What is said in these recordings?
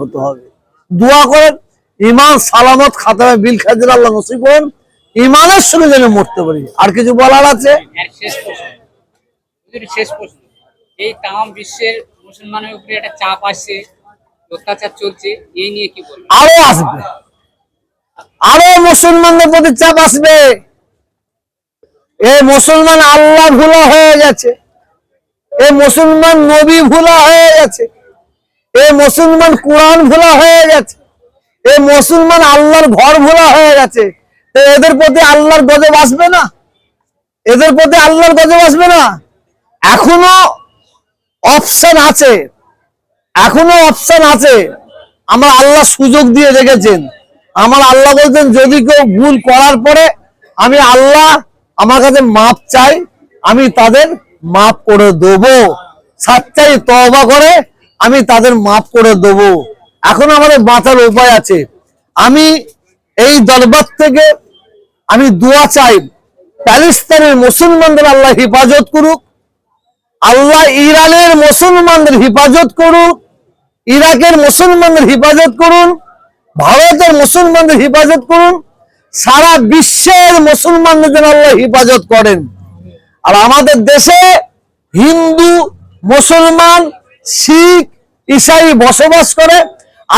হতে হবে। দোয়া করেন ইমান সালামত খাতামে বিল খাদির আল্লাহ নসিব করেন, ইমানের সঙ্গে যেন মরতে পারি। আর কিছু বলার আছে? শেষ প্রশ্ন, এই তাম বিশ্বের মুসলমানের উপরে একটা চাপ আসছে, অত্যাচার চলছে, এই নিয়ে কি বলবেন? আরো আসবে, আরো মুসলমানদের প্রতি চাপ আসবে। এই মুসলমান আল্লাহ ভুলা হয়ে গেছে, এই মুসলমান নবী ভুলা হয়ে গেছে, এই মুসলমান কোরআন ভুলা হয়ে গেছে, এই মুসলমান আল্লাহর ঘর ভুলা হয়ে গেছে। তো এদের প্রতি আল্লাহর গজব আসবে না? এদের প্রতি আল্লাহর গজব আসবে না? এখনো অপশন আছে, এখনো অপশন আছে। আমার আল্লাহ সুযোগ দিয়ে রেখেছেন। আমার আল্লাহ বলছেন যদি কেউ ভুল করার পরে আমি আল্লাহ আমার কাছে মাপ চাই, আমি তাদের মাপ করে দেবো। সাচ্চাই তওবা করে আমি তাদের মাপ করে দেবো। এখন আমাদের বাঁচার উপায় আছে। আমি এই দরবার থেকে আমি দোয়া চাই, প্যালেস্তাইনের মুসলমানদের আল্লাহ হেফাজত করুক, আল্লাহ ইরানের মুসলমানদের হেফাজত করুক, ইরাকের মুসলমানদের হেফাজত করুন, ভারতের মুসলমানদের হেফাজত করুন, সারা বিশ্বের মুসলমানদের যেন আল্লাহ হেফাজত করেন। আর আমাদের দেশে হিন্দু, মুসলমান, শিখ, ঈসাই বসবাস করে।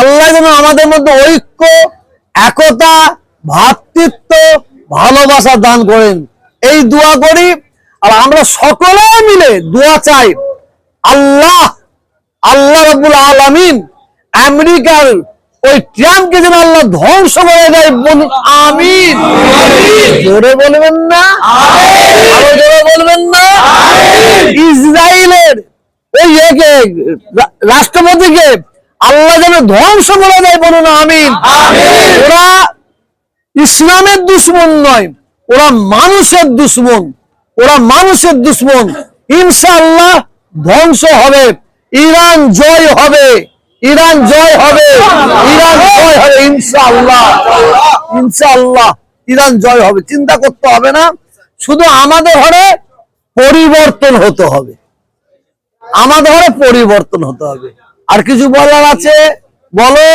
আল্লাহ যেন আমাদের মধ্যে ঐক্য, একতা, ভ্রাতৃত্ব, ভালোবাসা দান করেন, এই দোয়া করি। আর আমরা সকলে মিলে দোয়া চাই, আল্লাহ রাব্বুল আলামিন আমেরিকার ওই ট্রাম্পকে যেন আল্লাহ ধ্বংস করে দেয়। বলুন আমিন। জোরে বলবেন না? আরো জোরে বলবেন না? ইসরায়েলের ওই রাষ্ট্রপতিকে আল্লাহ যেন ধ্বংস করে দেয়। বলুন আমিন। ওরা ইসলামের দুশ্মন নয়, ওরা মানুষের দুশ্মন, ওরা মানুষের দুশ্মন। ইনশাআল্লাহ ধ্বংস হবে, ইরান জয় হবে, ইরান জয় হবে, ইরান জয় হবে ইনশাআল্লাহ, ইনশাআল্লাহ ইরান জয় হবে। চিন্তা করতে হবে না, শুধু আমাদের ঘরে পরিবর্তন হতে হবে, আমাদের ঘরে পরিবর্তন হতে হবে। আর কিছু বলার আছে? বলো।